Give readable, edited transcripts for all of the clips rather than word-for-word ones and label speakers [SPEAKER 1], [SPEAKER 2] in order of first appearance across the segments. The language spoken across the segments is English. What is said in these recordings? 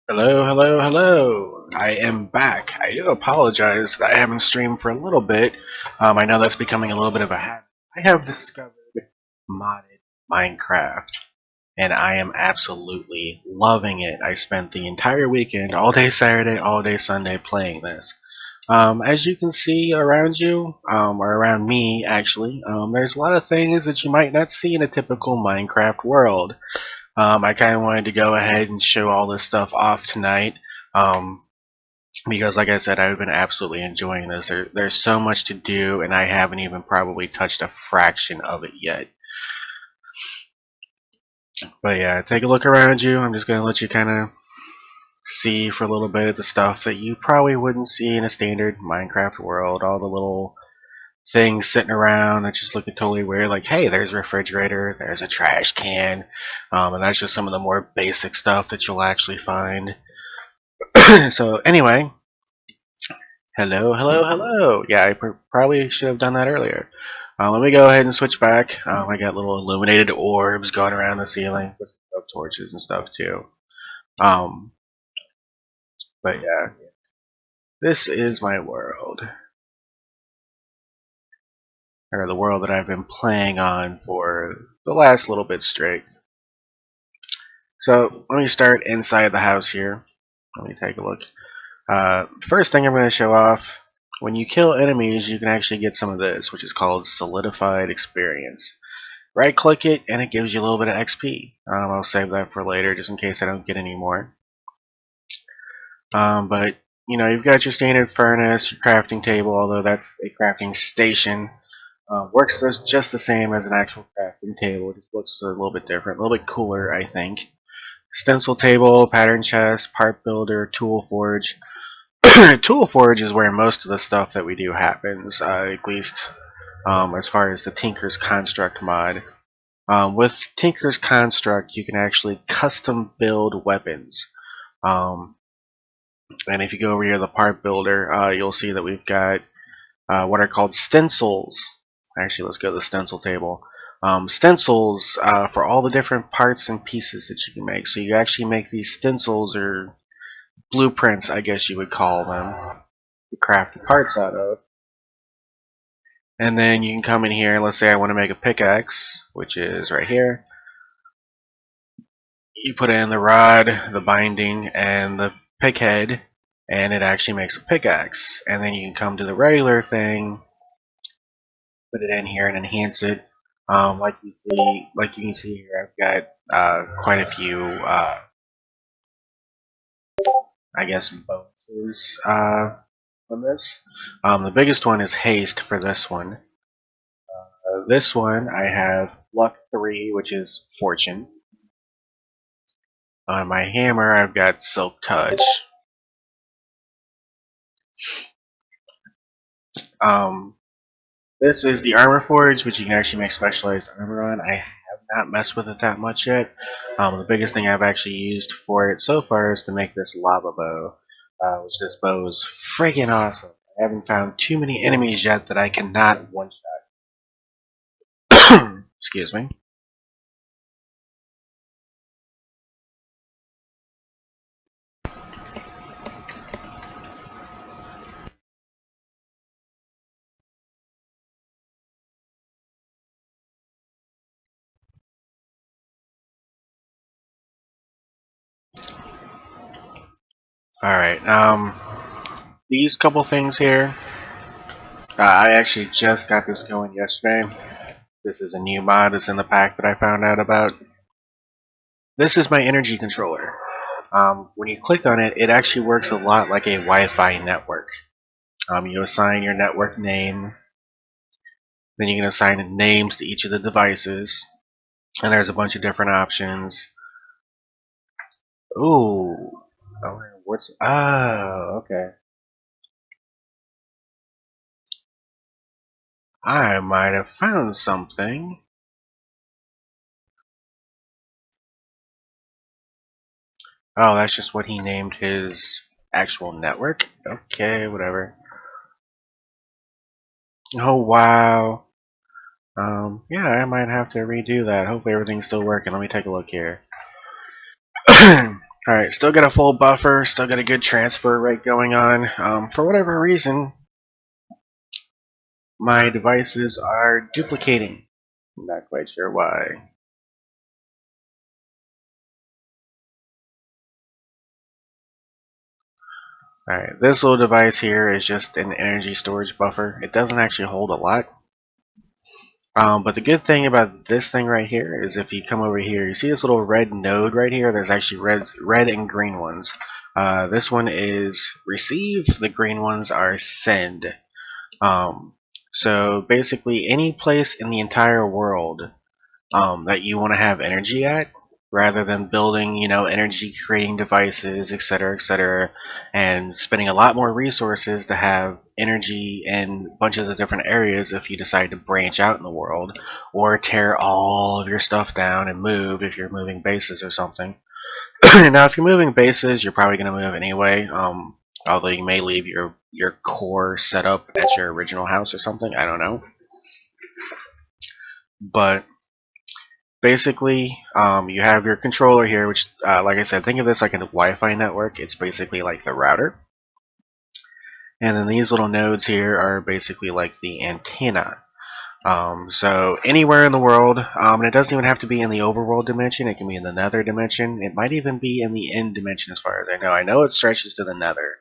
[SPEAKER 1] Hello, hello, hello. I am back. I do apologize that I haven't streamed for a little bit. I know that's becoming a little bit of a habit. I have discovered modded Minecraft, and I am absolutely loving it. I spent the entire weekend, all day Saturday, all day Sunday, playing this. As you can see around you, or around me actually, there's a lot of things that you might not see in a typical Minecraft world. I kind of wanted to go ahead and show all this stuff off tonight um, because, like I said, I've been absolutely enjoying this. There's so much to do, and I haven't even probably touched a fraction of it yet. But yeah, take a look around you. I'm just going to let you kind of see for a little bit of the stuff that you probably wouldn't see in a standard Minecraft world. All the little things sitting around that just look totally weird. Like, hey, there's a refrigerator, there's a trash can, and that's just some of the more basic stuff that you'll actually find. So anyway, hello, hello, hello. Yeah, I probably should have done that earlier. Let me go ahead and switch back. I got little illuminated orbs going around the ceiling with torches and stuff too. Um, but yeah, this is my world, or the world that I've been playing on for the last little bit straight. So let me start inside the house here. Let me take a look. First thing I'm going to show off, when you kill enemies, you can actually get some of this, which is called solidified experience. Right click it, and it gives you a little bit of XP. I'll save that for later, just in case I don't get any more. But you know, you've got your standard furnace, your crafting table, although that's a crafting station. Works just the same as an actual crafting table. It just looks a little bit different, a little bit cooler, I think. Stencil table, pattern chest, part builder, tool forge. Tool forge is where most of the stuff that we do happens, at least as far as the Tinker's Construct mod. With Tinker's Construct, you can actually custom build weapons. Um, and if you go over here to the part builder, you'll see that we've got what are called stencils. Actually, let's go to the stencil table. Stencils for all the different parts and pieces that you can make. So you actually make these stencils, or blueprints, I guess you would call them, to craft the parts out of. And then you can come in here, let's say I want to make a pickaxe, which is right here. You put in the rod, the binding, and the pick head, and it actually makes a pickaxe. And then you can come to the regular thing, put it in here and enhance it. Like you can see here, I've got quite a few, I guess, bonuses on this. The biggest one is haste for this one. This one I have luck 3, which is fortune. On my hammer, I've got silk touch. Um, This is the armor forge, which you can actually make specialized armor on. I have not messed with it that much yet. The biggest thing I've actually used for it so far is to make this lava bow, which this bow is friggin' awesome. I haven't found too many enemies yet that I cannot one-shot. Excuse me. Alright, these couple things here, I actually just got this going yesterday. This is a new mod that's in the pack that I found out about. This is my energy controller. When you click on it, it actually works a lot like a Wi-Fi network. You assign your network name, then you can assign names to each of the devices, and there's a bunch of different options. Ooh, what's? Oh, okay. I might have found something. Oh, that's just what he named his actual network? Okay, whatever. Oh, wow. Yeah, I might have to redo that. Hopefully everything's still working. Let me take a look here. Alright, still got a full buffer, still got a good transfer rate going on. For whatever reason, my devices are duplicating. I'm not quite sure why. Alright, this little device here is just an energy storage buffer. It doesn't actually hold a lot. But the good thing about this thing right here is if you come over here, you see this little red node right here? There's actually red and green ones. This one is receive, the green ones are send. Um, so basically any place in the entire world that you want to have energy at, rather than building, energy creating devices, etc., and spending a lot more resources to have energy in bunches of different areas if you decide to branch out in the world, or tear all of your stuff down and move if you're moving bases or something. Now, if you're moving bases, you're probably going to move anyway, although you may leave your core set up at your original house or something, I don't know. But basically, you have your controller here, which, like I said, think of this like a Wi-Fi network. It's basically like the router. And then these little nodes here are basically like the antenna. So anywhere in the world, and it doesn't even have to be in the overworld dimension, it can be in the nether dimension. It might even be in the end dimension as far as I know. I know it stretches to the nether,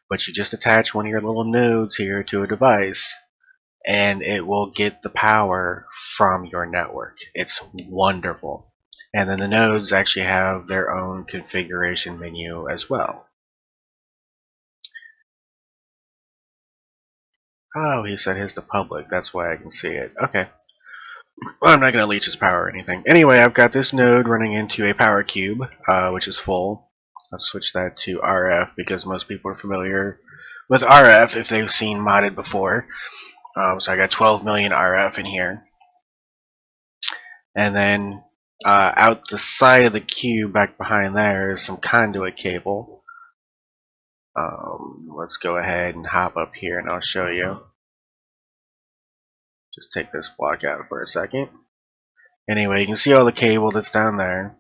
[SPEAKER 1] but you just attach one of your little nodes here to a device, and it will get the power from your network. It's wonderful. And then the nodes actually have their own configuration menu as well. Oh, he said his to public. That's why I can see it. Okay. Well, I'm not going to leech his power or anything. Anyway, I've got this node running into a power cube, which is full. Let's switch that to RF because most people are familiar with RF if they've seen modded before. So I got 12 million RF in here. And then out the side of the cube back behind there is some conduit cable. Let's go ahead and hop up here and I'll show you. Just take this block out for a second. Anyway, you can see all the cable that's down there.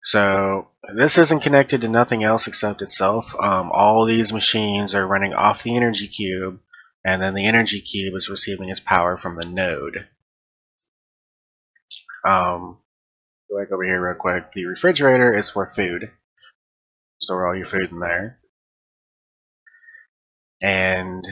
[SPEAKER 1] So this isn't connected to nothing else except itself. All these machines are running off the energy cube, and then the energy cube is receiving its power from the node. Go back over here real quick. The refrigerator is for food. Store all your food in there. And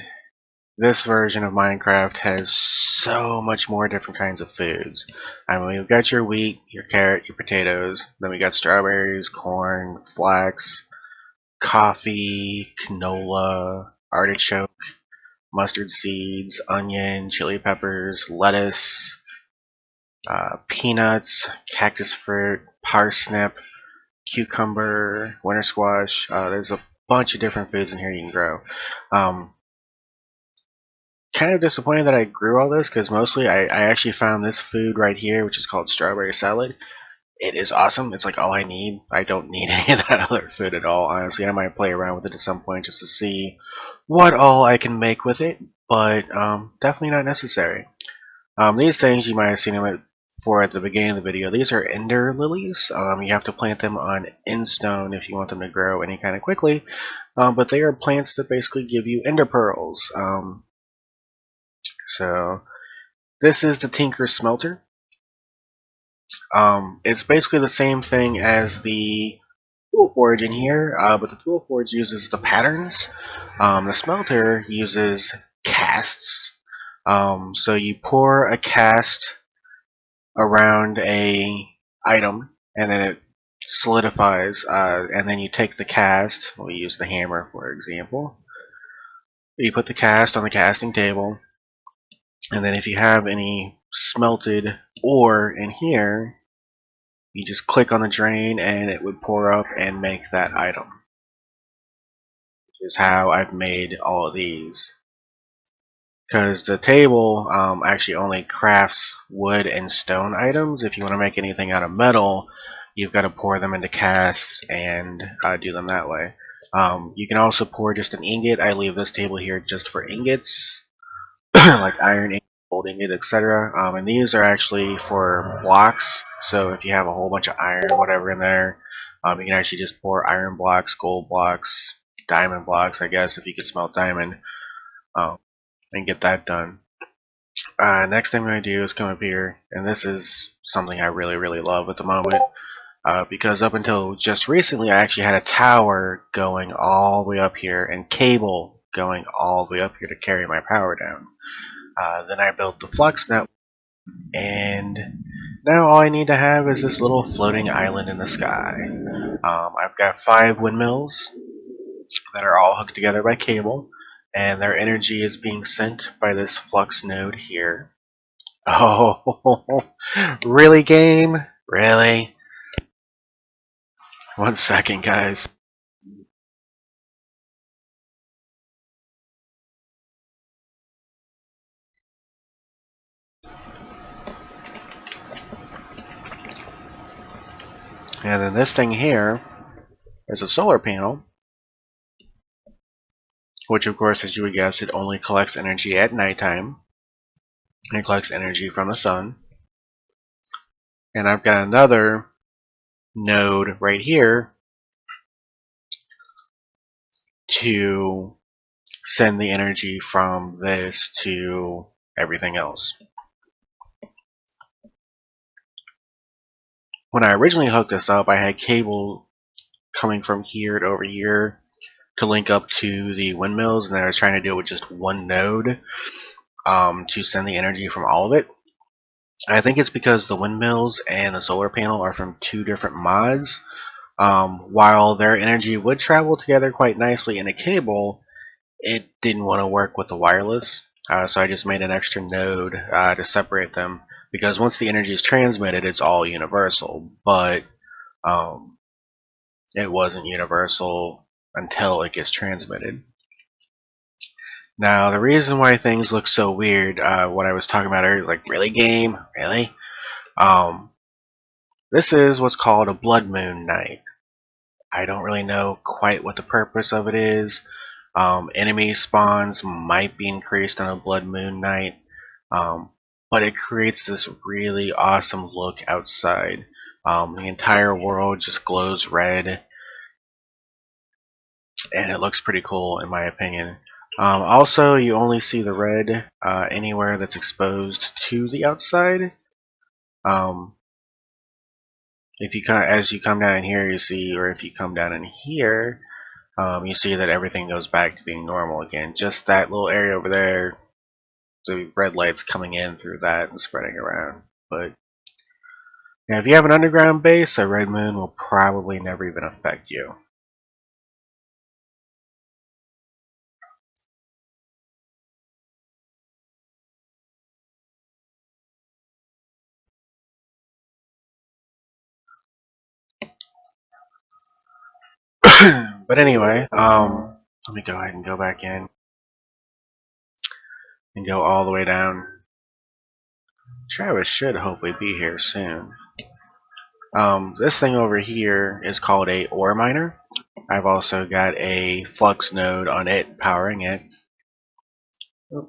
[SPEAKER 1] this version of Minecraft has so much more different kinds of foods. I mean, we've got your wheat, your carrot, your potatoes. Then we got strawberries, corn, flax, coffee, canola, artichoke, mustard seeds, onion, chili peppers, lettuce, peanuts, cactus fruit, parsnip, cucumber, winter squash. There's a bunch of different foods in here you can grow. Kind of disappointed that I grew all this because mostly I actually found this food right here, which is called strawberry salad. It is awesome. It's like all I need. I don't need any of that other food at all. Honestly, I might play around with it at some point just to see what all I can make with it, but definitely not necessary. These things you might have seen them for at the beginning of the video. These are ender lilies. You have to plant them on end stone if you want them to grow any kind of quickly, but they are plants that basically give you ender pearls. So this is the Tinker Smelter. It's basically the same thing as the Tool Forge in here, but the Tool Forge uses the patterns. The Smelter uses casts. So you pour a cast around a item, and then it solidifies, and then you take the cast. We'll use the hammer, for example. You put the cast on the casting table, and then if you have any smelted ore in here, you just click on the drain and it would pour up and make that item. Which is how I've made all of these. Because the table actually only crafts wood and stone items. If you want to make anything out of metal, you've got to pour them into casts and do them that way. You can also pour just an ingot. I leave this table here just for ingots, like iron ingot, gold ingot, etc. And these are actually for blocks. So if you have a whole bunch of iron or whatever in there, You can actually just pour iron blocks, gold blocks, diamond blocks, I guess, if you could smelt diamond, um, and get that done. Next thing I'm going to do is come up here, and this is something I really love at the moment, because up until just recently I actually had a tower going all the way up here and cable going all the way up here to carry my power down. Then I built the flux network, and now all I need to have is this little floating island in the sky. I've got 5 windmills that are all hooked together by cable, and their energy is being sent by this flux node here. Oh, really, game? Really? 1 second, guys. And then this thing here is a solar panel, which of course, as you would guess, it only collects energy at nighttime. It collects energy from the sun. And I've got another node right here to send the energy from this to everything else. When I originally hooked this up, I had cable coming from here to over here to link up to the windmills, and I was trying to do it with just one node to send the energy from all of it. I think it's because the windmills and the solar panel are from 2 different mods. While their energy would travel together quite nicely in a cable, it didn't want to work with the wireless, so I just made an extra node to separate them, because once the energy is transmitted, it's all universal, but it wasn't universal until it gets transmitted. Now, the reason why things look so weird, what I was talking about earlier, is like, really, game? Really? This is what's called a blood moon night. I don't really know quite what the purpose of it is. Enemy spawns might be increased on a blood moon night, but it creates this really awesome look outside. The entire world just glows red, and it looks pretty cool in my opinion. Also, you only see the red anywhere that's exposed to the outside. If you as you come down in here, you see, or if you come down in here, you see that everything goes back to being normal again. Just that little area over there, the red light's coming in through that and spreading around. But now, if you have an underground base, a red moon will probably never even affect you. But anyway, let me go ahead and go back in and go all the way down. Travis should hopefully be here soon. This thing over here is called a ore miner. I've also got a flux node on it, powering it. Oh,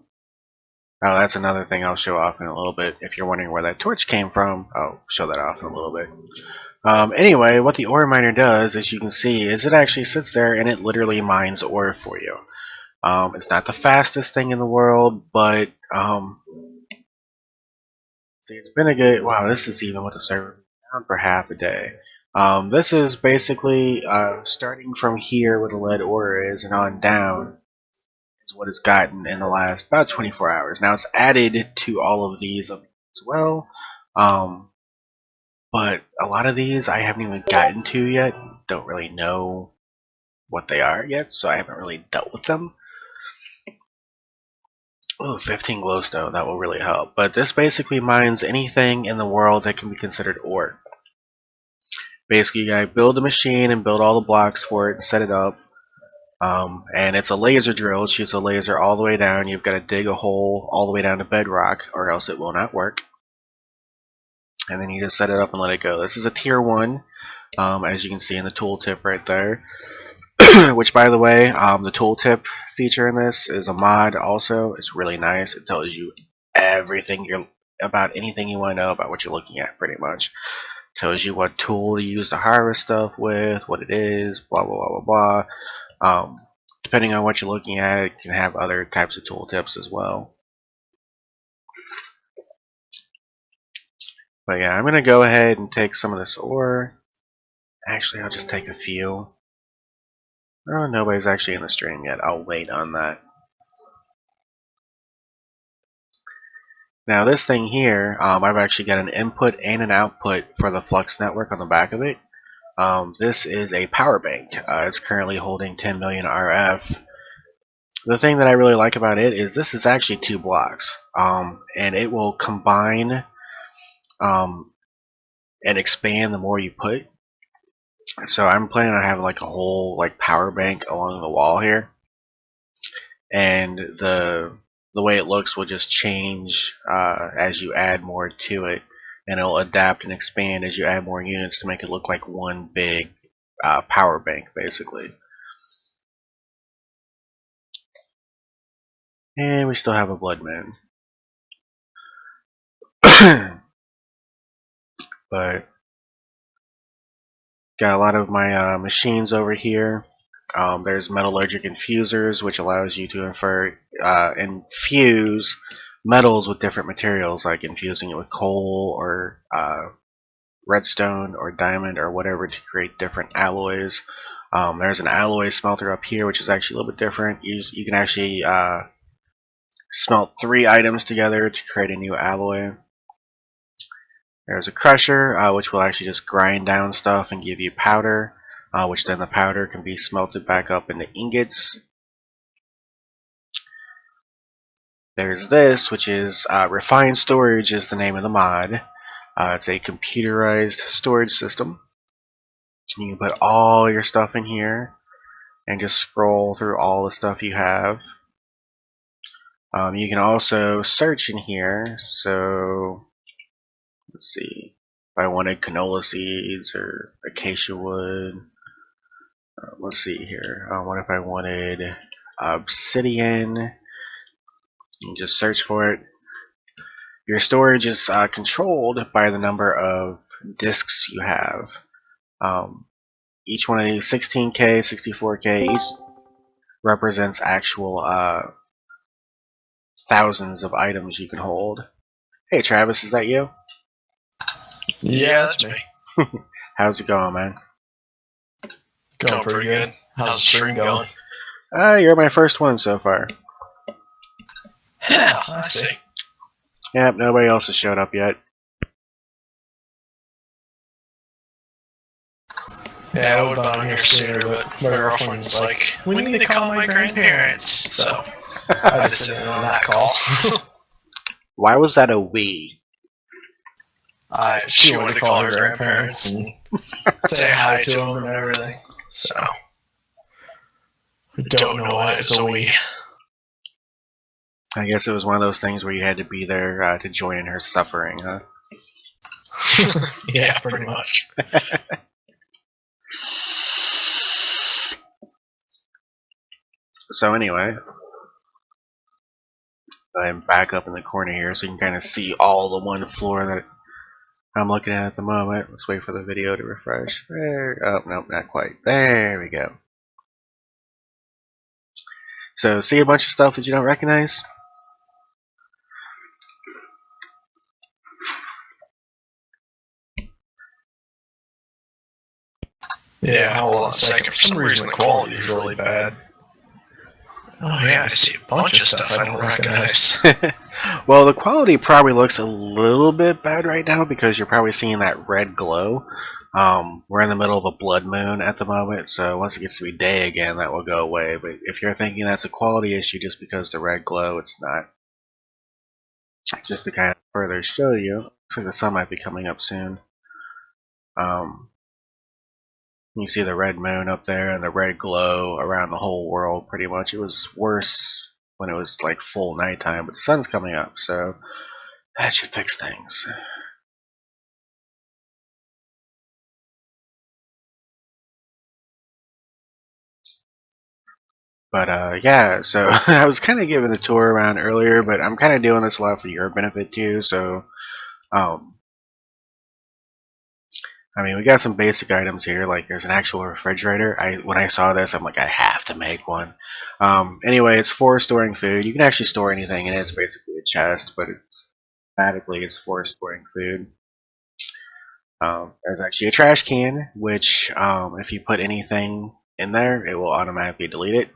[SPEAKER 1] that's another thing I'll show off in a little bit. If you're wondering where that torch came from, I'll show that off in a little bit. Anyway, what the ore miner does, as you can see, is it actually sits there and it literally mines ore for you. It's not the fastest thing in the world, but see, it's been a good. Wow, this is even with the server down for half a day. This is basically starting from here where the lead ore is and on down. Is what it's gotten in the last about 24 hours. Now it's added to all of these as well. But a lot of these I haven't even gotten to yet. Don't really know what they are yet, so I haven't really dealt with them. Oh, 15 glowstone, that will really help. But this basically mines anything in the world that can be considered ore. Basically, you gotta build the machine and build all the blocks for it and set it up. And it's a laser drill. It shoots a laser all the way down. You've got to dig a hole all the way down to bedrock, or else it will not work. And then you just set it up and let it go. This is a tier 1, as you can see in the tooltip right there. Which, by the way, the tooltip feature in this is a mod also. It's really nice. It tells you everything about anything you want to know about what you're looking at, pretty much. Tells you what tool to use to harvest stuff with, what it is, blah blah blah blah blah. Depending on what you're looking at, it can have other types of tool tips as well. But yeah, I'm gonna go ahead and take some of this ore. Actually, I'll just take a few. Oh, nobody's actually in the stream yet. I'll wait on that. Now this thing here, I've actually got an input and an output for the Flux network on the back of it. This is a power bank. It's currently holding 10 million RF. The thing that I really like about it is this is actually 2 blocks, and it will combine and expand the more you put. So I'm planning on having like a whole like power bank along the wall here, and the way it looks will just change as you add more to it, and it'll adapt and expand as you add more units to make it look like one big power bank basically. And we still have a blood moon. But got a lot of my machines over here. There's metallurgic infusers, which allows you to infuse metals with different materials, like infusing it with coal or redstone or diamond or whatever to create different alloys. There's an alloy smelter up here, which is actually a little bit different. You can actually smelt 3 items together to create a new alloy. There's a crusher, which will actually just grind down stuff and give you powder, which then the powder can be smelted back up into ingots. There's this, which is refined storage is the name of the mod. It's a computerized storage system. You can put all your stuff in here and just scroll through all the stuff you have. You can also search in here, so let's see, if I wanted canola seeds or acacia wood. Let's see here, what if I wanted obsidian? You can just search for it. Your storage is controlled by the number of disks you have. Each one of these, 16K, 64K, each represents actual thousands of items you can hold. Hey Travis, is that you?
[SPEAKER 2] Yeah, that's me.
[SPEAKER 1] How's it going, man?
[SPEAKER 2] Going pretty good. How's the stream going?
[SPEAKER 1] You're my first one so far.
[SPEAKER 2] Yeah, I see.
[SPEAKER 1] Yep, nobody else has showed up yet.
[SPEAKER 2] Yeah, I would have been on here sooner, but my girlfriend's like, we need to call my grandparents. So I just sit in on that call.
[SPEAKER 1] Why was that a we?
[SPEAKER 2] She wanted to call her grandparents and say hi to them and everything. So I don't know why it's a we.
[SPEAKER 1] I guess it was one of those things where you had to be there to join in her suffering, huh?
[SPEAKER 2] Yeah, pretty much.
[SPEAKER 1] So anyway, I'm back up in the corner here so you can kind of see all the one floor that I'm looking at the moment. Let's wait for the video to refresh. There. Oh, nope, not quite. There we go. So, see a bunch of stuff that you don't recognize?
[SPEAKER 2] Yeah, hold on a second. For some reason the quality is really bad. Oh yeah, I see a bunch of stuff I don't recognize.
[SPEAKER 1] Well, the quality probably looks a little bit bad right now because you're probably seeing that red glow. We're in the middle of a blood moon at the moment, so once it gets to be day again, that will go away. But if you're thinking that's a quality issue just because the red glow, it's not. Just to kind of further show you, looks like the sun might be coming up soon. You see the red moon up there and the red glow around the whole world pretty much. It was worse when it was like full nighttime, but the sun's coming up, so that should fix things. But yeah, so I was kind of giving the tour around earlier, but I'm kind of doing this a lot for your benefit too, so I mean, we got some basic items here, like there's an actual refrigerator. When I saw this, I'm like, I have to make one. Anyway, it's for storing food. You can actually store anything in it. It's basically a chest, but it's for storing food. There's actually a trash can, which if you put anything in there, it will automatically delete it.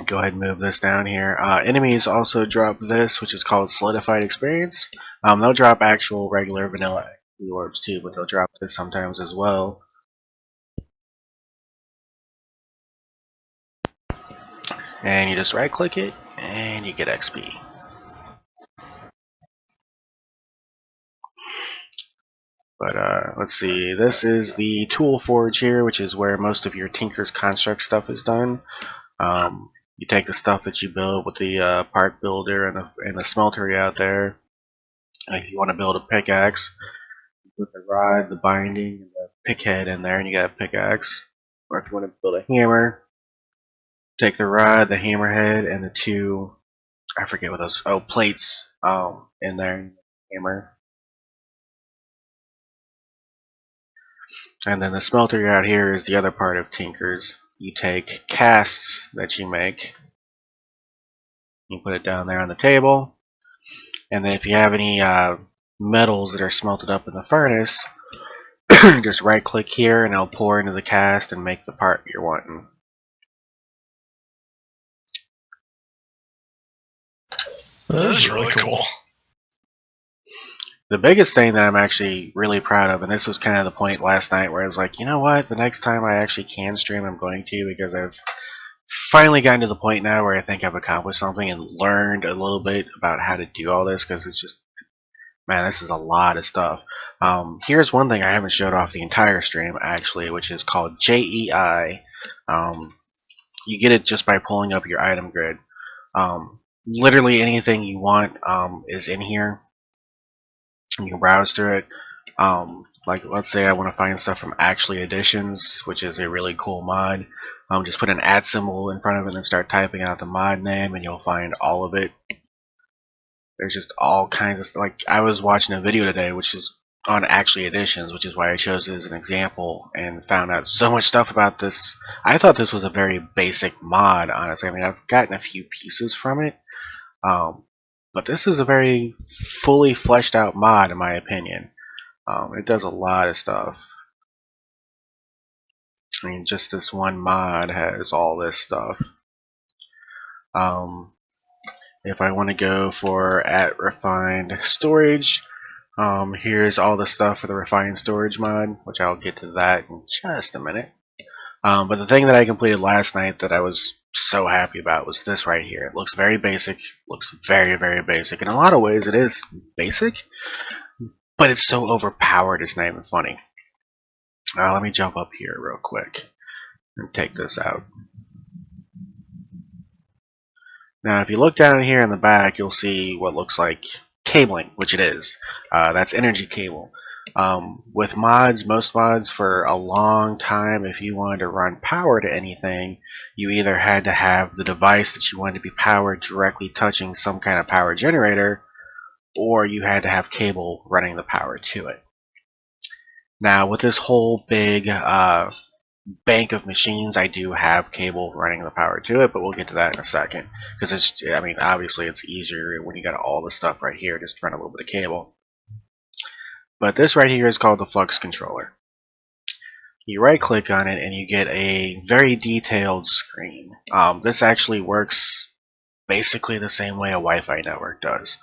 [SPEAKER 1] Go ahead and move this down here. Enemies also drop this, which is called Solidified Experience. They'll drop actual regular vanilla orbs too, but they'll drop this sometimes as well. And you just right click it, and you get XP. But let's see, this is the Tool Forge here, which is where most of your Tinker's Construct stuff is done. You take the stuff that you build with the part builder and the smeltery out there. And if you want to build a pickaxe, you put the rod, the binding, and the pick head in there, and you got a pickaxe. Or if you want to build a hammer, take the rod, the hammerhead, and the two, I forget what those, plates in there, and the hammer. And then the smelter out here is the other part of Tinker's. You take casts that you make, you put it down there on the table, and then if you have any metals that are smelted up in the furnace, just right click here and it'll pour into the cast and make the part you're wanting.
[SPEAKER 2] That is really cool.
[SPEAKER 1] The biggest thing that I'm actually really proud of, and this was kind of the point last night where I was like, you know what, the next time I actually can stream, I'm going to, because I've finally gotten to the point now where I think I've accomplished something and learned a little bit about how to do all this, because it's just, man, this is a lot of stuff. Here's one thing I haven't showed off the entire stream, actually, which is called JEI. You get it just by pulling up your item grid. Literally anything you want is in here. You can browse through it. Like, let's say I want to find stuff from Actually Editions, which is a really cool mod. Just put an @ symbol in front of it and start typing out the mod name, and you'll find all of it. There's just all kinds of stuff. Like, I was watching a video today, which is on Actually Editions, which is why I chose it as an example, and found out so much stuff about this. I thought this was a very basic mod, honestly. I mean, I've gotten a few pieces from it. But this is a very fully fleshed out mod, in my opinion. It does a lot of stuff. I mean, just this one mod has all this stuff. If I want to go for @refined storage, here's all the stuff for the refined storage mod, which I'll get to that in just a minute. But the thing that I completed last night that I was so happy about was this right here. It looks very basic, looks very, very basic. In a lot of ways it is basic, but it's so overpowered it's not even funny. Let me jump up here real quick and take this out. Now if you look down here in the back, you'll see what looks like cabling, which it is. That's energy cable. With mods, most mods for a long time, if you wanted to run power to anything, you either had to have the device that you wanted to be powered directly touching some kind of power generator, or you had to have cable running the power to it. Now with this whole big bank of machines, I do have cable running the power to it, but we'll get to that in a second, because it's, I mean, obviously it's easier when you got all the stuff right here, just run a little bit of cable. But this right here is called the flux controller. You right click on it and you get a very detailed screen. This actually works basically the same way a Wi-Fi network does.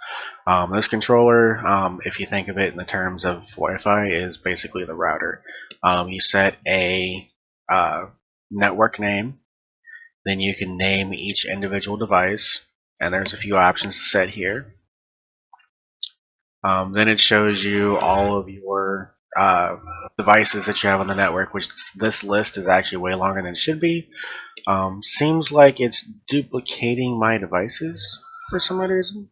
[SPEAKER 1] This controller, if you think of it in the terms of Wi-Fi, is basically the router. You set a network name, then you can name each individual device, and there's a few options to set here. Then it shows you all of your devices that you have on the network, which this list is actually way longer than it should be. Seems like it's duplicating my devices for some odd reason.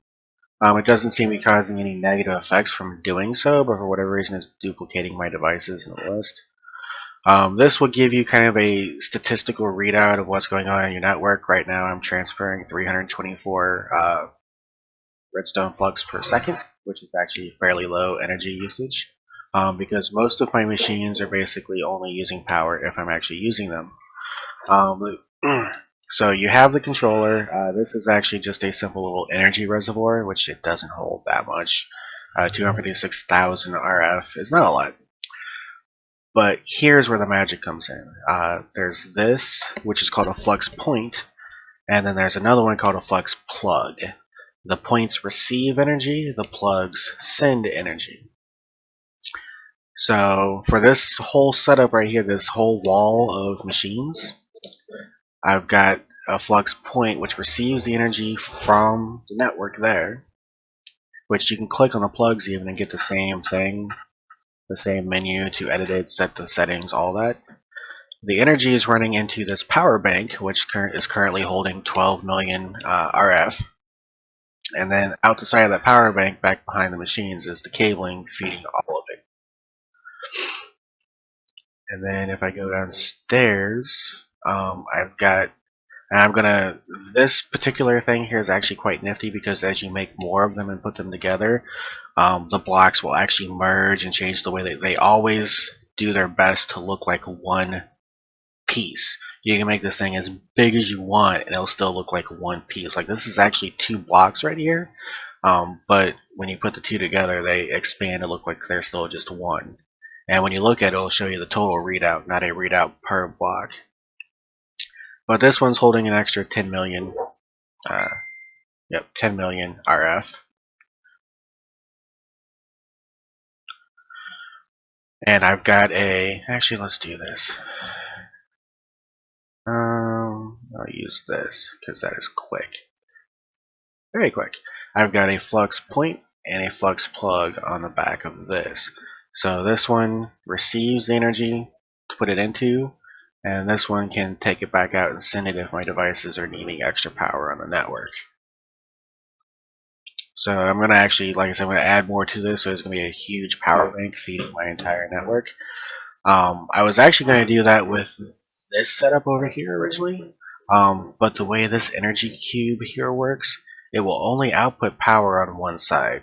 [SPEAKER 1] It doesn't seem to be causing any negative effects from doing so, but for whatever reason it's duplicating my devices in the list. This will give you kind of a statistical readout of what's going on in your network. Right now I'm transferring 324 redstone flux per second. which is actually fairly low energy usage, because most of my machines are basically only using power if I'm actually using them. So you have the controller. This is actually just a simple little energy reservoir, which it doesn't hold that much. 256,000 RF is not a lot. But here's where the magic comes in. There's this, which is called a flux point, and then there's another one called a flux plug. The points receive energy, the plugs send energy. So for this whole setup right here, this whole wall of machines, I've got a flux point which receives the energy from the network there, which you can click on the plugs even and get the same thing, the same menu to edit it, set the settings, all that. The energy is running into this power bank, which is currently holding 12 million RF. And then out the side of that power bank, back behind the machines, is the cabling feeding all of it. And then if I go downstairs, I've got, and this particular thing here is actually quite nifty because as you make more of them and put them together, the blocks will actually merge and change the way they always do their best to look like one piece. You can make this thing as big as you want and it'll still look like one piece. Like this is actually 2 blocks right here, but when you put the 2 together they expand to look like they're still just one. And when you look at it, it'll show you the total readout, not a readout per block. But this one's holding an extra 10 million, 10 million RF. And I've got actually let's do this. I'll use this because that is quick. Very quick. I've got a flux point and a flux plug on the back of this. So this one receives the energy to put it into, and this one can take it back out and send it if my devices are needing extra power on the network. So I'm going to actually, like I said, I'm going to add more to this, so there's going to be a huge power bank feeding my entire network. I was actually going to do that with this setup over here originally, but the way this energy cube here works, it will only output power on one side.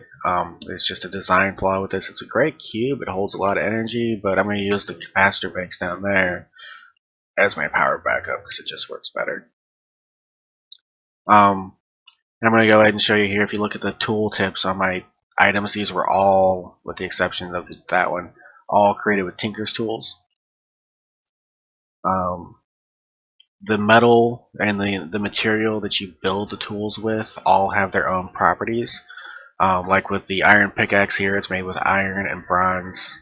[SPEAKER 1] It's just a design flaw with this. It's a great cube, it holds a lot of energy, but I'm going to use the capacitor banks down there as my power backup because it just works better. And I'm going to go ahead and show you here. If you look at the tool tips on my items, these were all, with the exception of that one, all created with Tinker's tools. The metal and the material that you build the tools with all have their own properties. Like with the iron pickaxe here, it's made with iron and bronze.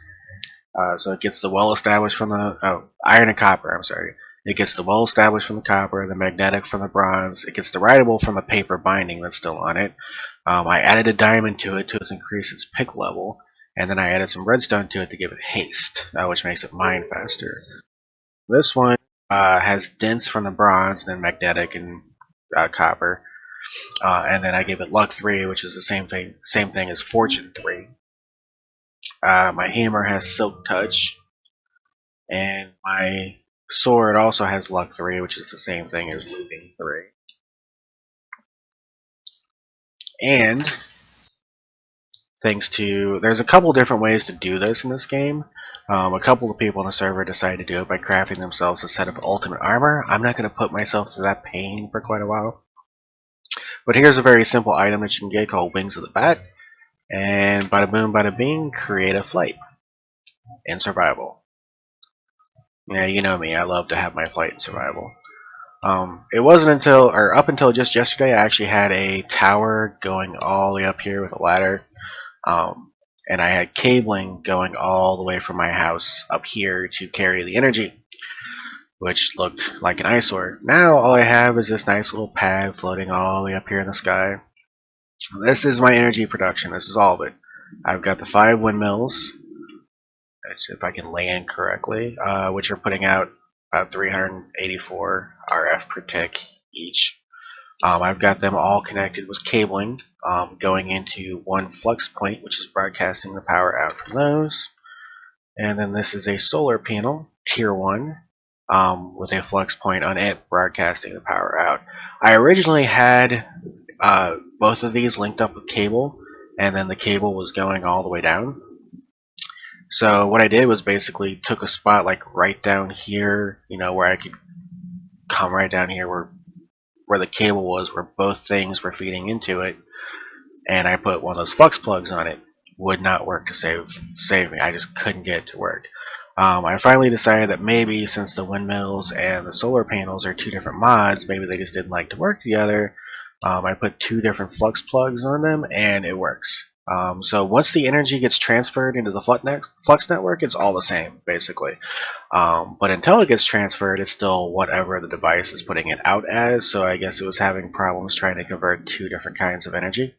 [SPEAKER 1] So it gets the well established from the iron and copper. I'm sorry. It gets the well established from the copper, the magnetic from the bronze. It gets the writable from the paper binding that's still on it. I added a diamond to it to increase its pick level, and then I added some redstone to it to give it haste, which makes it mine faster. This one has dense from the bronze, then magnetic and copper, and then I gave it luck 3, which is the same thing as fortune 3. My hammer has silk touch, and my sword also has luck 3, which is the same thing as looting 3. And there's a couple different ways to do this in this game. A couple of people on the server decided to do it by crafting themselves a set of ultimate armor. I'm not going to put myself through that pain for quite a while. But here's a very simple item that you can get called Wings of the Bat. And bada boom, bada bing, create a flight in survival. Yeah, you know me, I love to have my flight in survival. It wasn't up until just yesterday, I actually had a tower going all the way up here with a ladder. And I had cabling going all the way from my house up here to carry the energy, which looked like an eyesore. Now all I have is this nice little pad floating all the way up here in the sky. This is my energy production. This is all of it. I've got the 5 windmills, if I can land correctly, which are putting out about 384 RF per tick each. I've got them all connected with cabling going into one flux point, which is broadcasting the power out from those. And then this is a solar panel, tier 1, with a flux point on it broadcasting the power out. I originally had both of these linked up with cable, and then the cable was going all the way down. So what I did was basically took a spot like right down here, where I could come right down here where the cable was, where both things were feeding into it, and I put one of those flux plugs on it. Would not work to save me. I just couldn't get it to work. I finally decided that maybe since the windmills and the solar panels are two different mods, maybe they just didn't like to work together. I put two different flux plugs on them, and it works. So once the energy gets transferred into the flux network, it's all the same, basically. But until it gets transferred, it's still whatever the device is putting it out as, so I guess it was having problems trying to convert two different kinds of energy.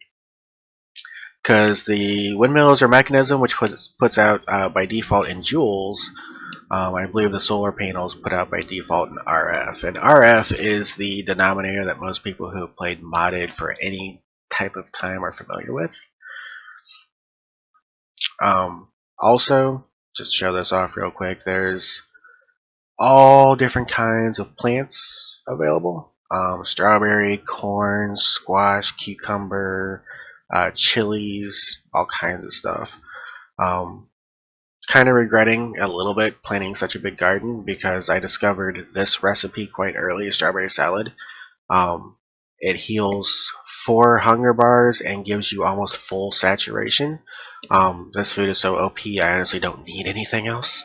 [SPEAKER 1] Because the windmills are a mechanism which puts out by default in joules. I believe the solar panels put out by default in RF. And RF is the denominator that most people who have played modded for any type of time are familiar with. Also, just to show this off real quick, there's all different kinds of plants available. Strawberry, corn, squash, cucumber, chilies, all kinds of stuff. Kind of regretting a little bit planting such a big garden because I discovered this recipe quite early, strawberry salad. It heals 4 hunger bars and gives you almost full saturation. This food is so OP, I honestly don't need anything else.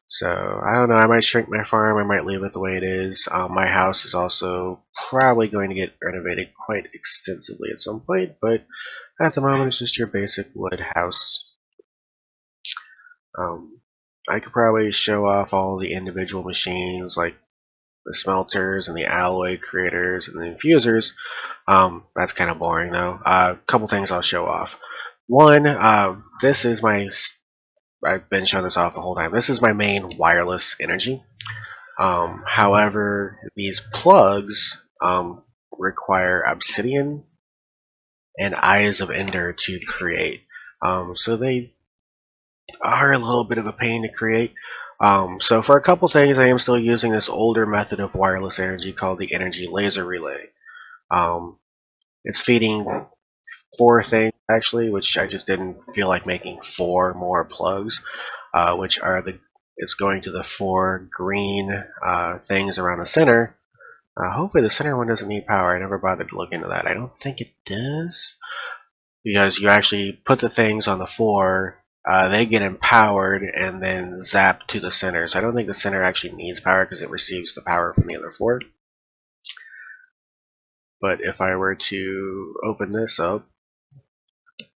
[SPEAKER 1] So, I don't know, I might shrink my farm, I might leave it the way it is. My house is also probably going to get renovated quite extensively at some point, but at the moment it's just your basic wood house. I could probably show off all the individual machines, like the smelters and the alloy creators and the infusers. That's kind of boring though. A couple things I'll show off. One, this is my, I've been showing this off the whole time. This is my main wireless energy. However, these plugs require obsidian and eyes of ender to create. So they are a little bit of a pain to create. So for a couple things, I am still using this older method of wireless energy called the energy laser relay. It's feeding 4 things actually, which I just didn't feel like making 4 more plugs, which are it's going to the 4 green things around the center. Hopefully the center one doesn't need power. I never bothered to look into that. I don't think it does, because you actually put the things on the 4, they get empowered and then zapped to the center. So I don't think the center actually needs power because it receives the power from the other 4. But if I were to open this up,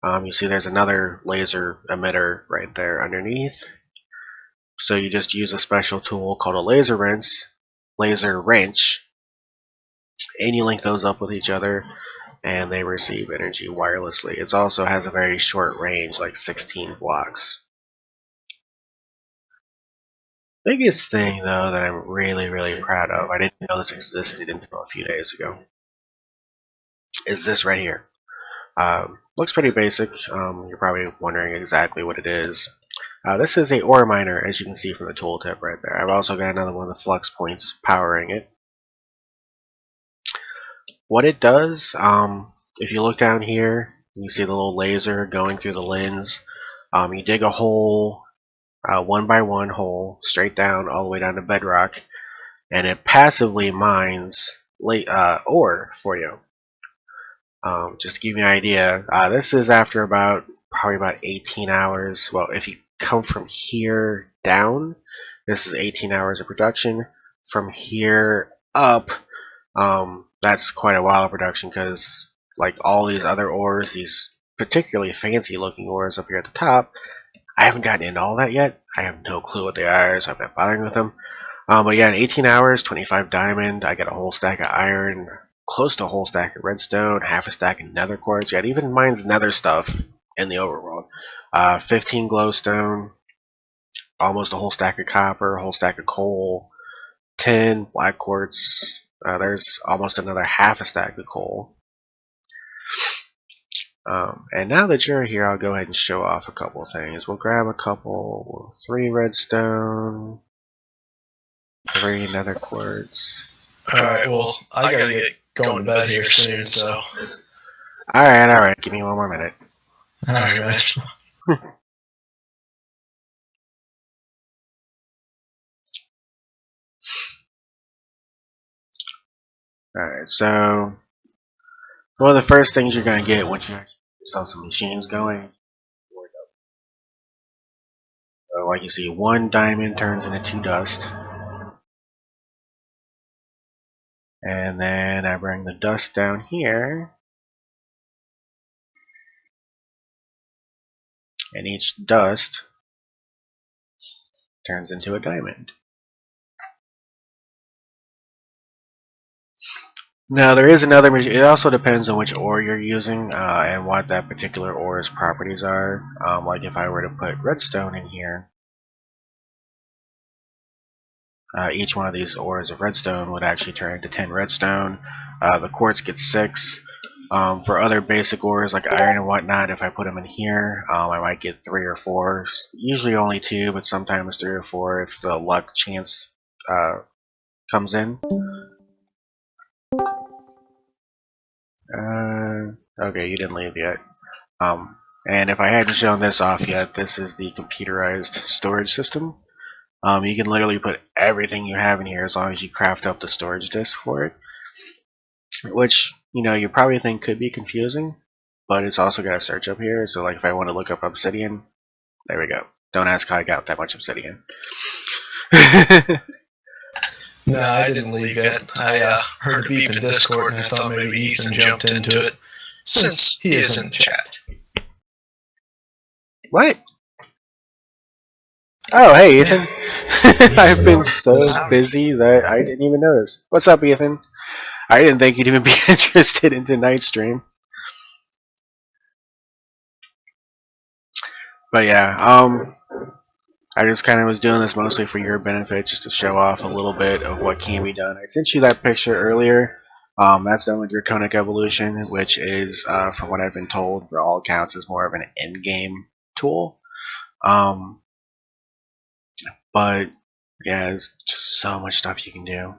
[SPEAKER 1] you see there's another laser emitter right there underneath. So you just use a special tool called a laser wrench, and you link those up with each other, and they receive energy wirelessly. It also has a very short range, like 16 blocks. Biggest thing though that I'm really proud of, I didn't know this existed until a few days ago, is this right here. Looks pretty basic. You're probably wondering exactly what it is. This is a ore miner, as you can see from the tooltip right there. I've also got another one of the flux points powering it. What it does, if you look down here, you see the little laser going through the lens. You dig a hole, 1 by 1 hole, straight down, all the way down to bedrock, and it passively mines ore for you. Just to give you an idea, this is after probably about 18 hours. Well, if you come from here down, this is 18 hours of production. From here up, that's quite a while of production, because like all these other ores, these particularly fancy looking ores up here at the top, I haven't gotten into all that yet. I have no clue what they are, so I'm not bothering with them. But yeah, in 18 hours, 25 diamond, I got a whole stack of iron, close to a whole stack of redstone, half a stack of nether quartz. Yeah, it even mines nether stuff in the overworld. 15 glowstone, almost a whole stack of copper, a whole stack of coal, 10 black quartz. There's almost another half a stack of coal. And now that you're here, I'll go ahead and show off a couple of things. We'll grab a couple, 3 redstone, 3 nether quartz.
[SPEAKER 2] Alright, well, I gotta get going to bed here soon, so.
[SPEAKER 1] Alright, give me 1 more minute.
[SPEAKER 2] Alright, man.
[SPEAKER 1] Alright, so one of the first things you're going to get once you actually sell some machines going, so like you see, 1 diamond turns into 2 dust. And then I bring the dust down here. And each dust turns into a diamond. Now there is another machine. It also depends on which ore you're using and what that particular ore's properties are. Like if I were to put redstone in here, each one of these ores of redstone would actually turn into 10 redstone. The quartz gets 6. For other basic ores like iron and whatnot, if I put them in here, I might get 3 or 4. Usually only 2, but sometimes 3 or 4 if the luck chance comes in. Okay, you didn't leave yet. And if I hadn't shown this off yet, this is the computerized storage system. You can literally put everything you have in here as long as you craft up the storage disk for it. Which, you know, you probably think could be confusing, but it's also got a search up here. So like if I want to look up obsidian, there we go. Don't ask how I got that much obsidian.
[SPEAKER 2] No, I didn't leave yet. I heard a beep in Discord and I thought maybe Ethan jumped into it, since he is in the chat.
[SPEAKER 1] What? Oh, hey, Ethan. I've been so busy that I didn't even notice. What's up, Ethan? I didn't think you'd even be interested in tonight's stream. But yeah, I just kind of was doing this mostly for your benefit, just to show off a little bit of what can be done. I sent you that picture earlier. That's done with Draconic Evolution, which is, from what I've been told, for all accounts, is more of an end-game tool. But yeah, there's just so much stuff you can do.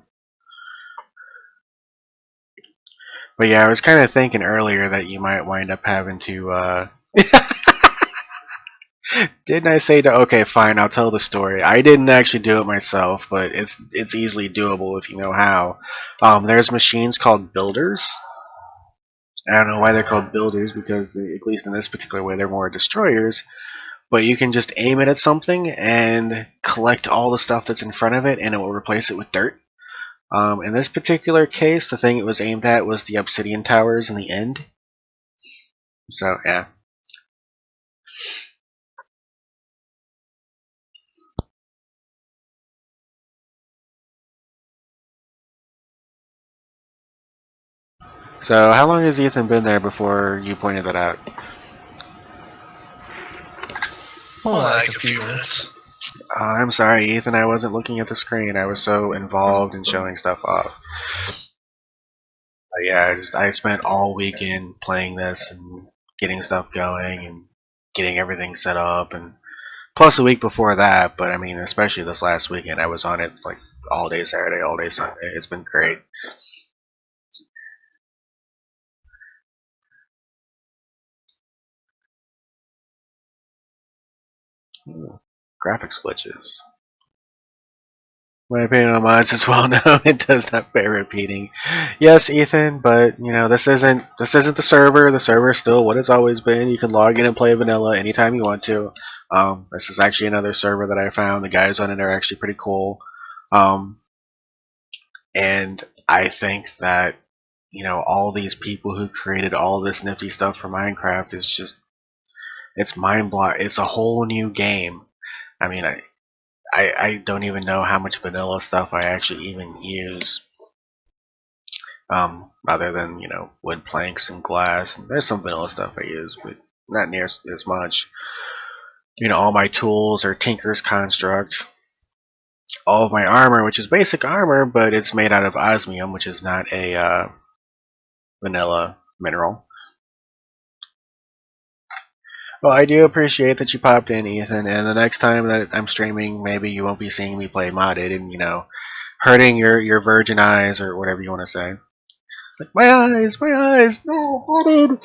[SPEAKER 1] But yeah, I was kind of thinking earlier that you might wind up having to, Didn't I say to? Okay, fine, I'll tell the story. I didn't actually do it myself, but it's easily doable if you know how. There's machines called builders. I don't know why they're called builders, because at least in this particular way they're more destroyers. But you can just aim it at something and collect all the stuff that's in front of it, and it will replace it with dirt. In this particular case, the thing it was aimed at was the obsidian towers in the end. So, yeah. So, how long has Ethan been there before you pointed that out?
[SPEAKER 2] Well, like a few minutes.
[SPEAKER 1] I'm sorry, Ethan, I wasn't looking at the screen. I was so involved in showing stuff off. But yeah, I spent all weekend playing this and getting stuff going and getting everything set up, and plus a week before that. But I mean, especially this last weekend, I was on it like all day Saturday, all day Sunday. It's been great. Ooh, graphics glitches. My opinion on mods is well known. It does not bear repeating. Yes, Ethan, but you know this isn't the server. The server is still what it's always been. You can log in and play vanilla anytime you want to. This is actually another server that I found. The guys on it are actually pretty cool, and I think that all these people who created all this nifty stuff for Minecraft is just it's mind blowing. It's a whole new game. I mean, I don't even know how much vanilla stuff I actually even use, other than wood planks and glass. And there's some vanilla stuff I use, but not near as much. All my tools are Tinker's Construct. All of my armor, which is basic armor, but it's made out of osmium, which is not a vanilla mineral. Well, I do appreciate that you popped in, Ethan, and the next time that I'm streaming, maybe you won't be seeing me play modded and, hurting your virgin eyes or whatever you want to say. Like, my eyes, no, modded!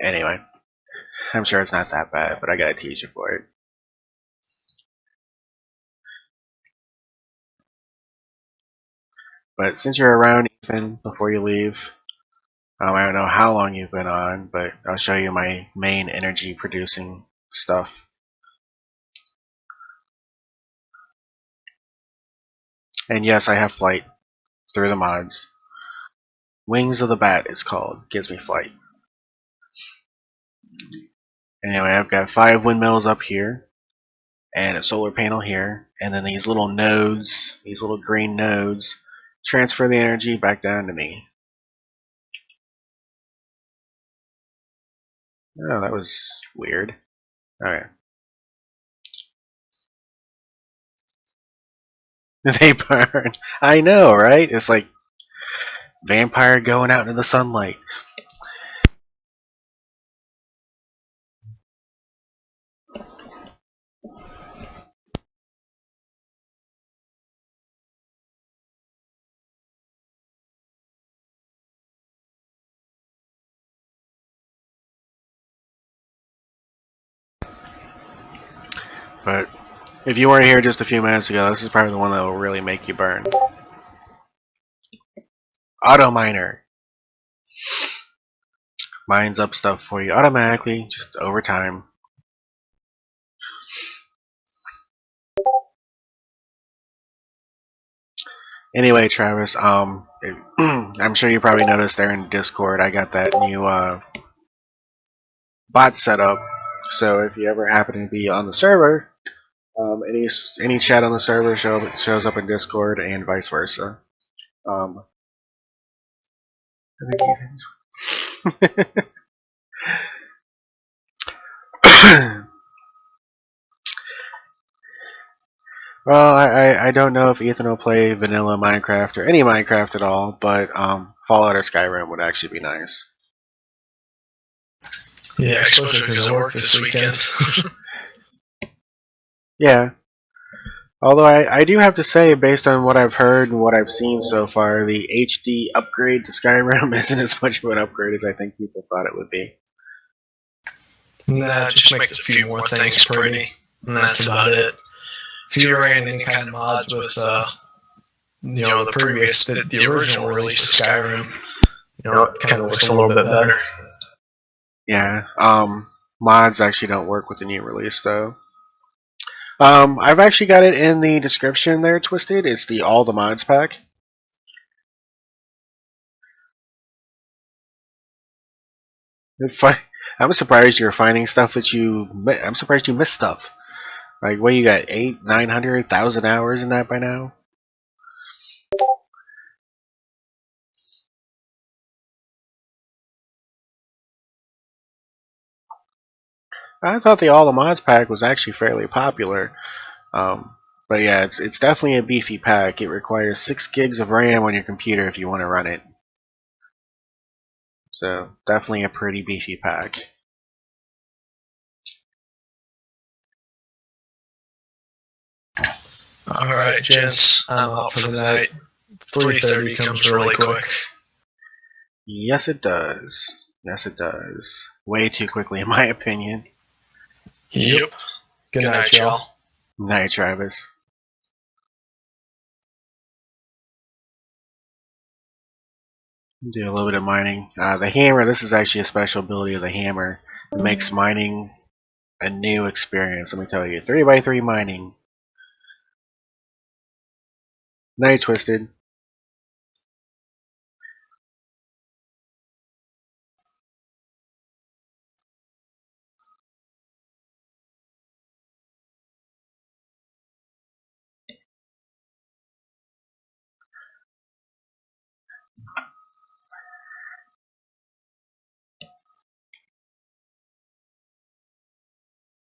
[SPEAKER 1] Anyway. I'm sure it's not that bad, but I gotta teach you for it. But since you're around, Ethan, before you leave, I don't know how long you've been on, but I'll show you my main energy producing stuff. And yes, I have flight through the mods. Wings of the Bat it's called. Gives me flight. Anyway, I've got 5 windmills up here, and a solar panel here, and then these little nodes, these little green nodes, transfer the energy back down to me. Oh, that was weird. Alright. They burn. I know, right? It's like vampire going out into the sunlight. But if you weren't here just a few minutes ago, this is probably the one that will really make you burn. Auto miner. Mines up stuff for you automatically, just over time. Anyway, Travis, I'm sure you probably noticed there in Discord, I got that new bot set up. So if you ever happen to be on the server, any chat on the server shows up in Discord and vice versa. I think well, I don't know if Ethan will play vanilla Minecraft or any Minecraft at all, but Fallout or Skyrim would actually be nice.
[SPEAKER 2] Yeah, especially because I work this weekend.
[SPEAKER 1] Yeah. Although I do have to say, based on what I've heard and what I've seen so far, the HD upgrade to Skyrim isn't as much of an upgrade as I think people thought it would be.
[SPEAKER 2] Nah, it just makes a few more things pretty, and that's about it. If you ran any kind of mods with, the original release of Skyrim, it kind of looks a little bit better.
[SPEAKER 1] Yeah, mods actually don't work with the new release though. I've actually got it in the description there, Twisted. It's the All the Mods pack. I'm surprised you're finding stuff that I'm surprised you missed stuff. Like, what, you got 800, 900, 1,000 hours in that by now? I thought the All the Mods pack was actually fairly popular. But yeah, it's definitely a beefy pack. It requires 6 gigs of RAM on your computer if you want to run it. So, definitely a pretty beefy pack.
[SPEAKER 2] Alright, gents, I'm out for the night. 3:30 comes really quick.
[SPEAKER 1] Yes, it does. Yes, it does. Way too quickly, in my opinion.
[SPEAKER 2] Yep. Good night, y'all.
[SPEAKER 1] Night, Travis. Do a little bit of mining. The hammer, this is actually a special ability of the hammer. It makes mining a new experience, let me tell you. 3x3 mining. Night, Twisted.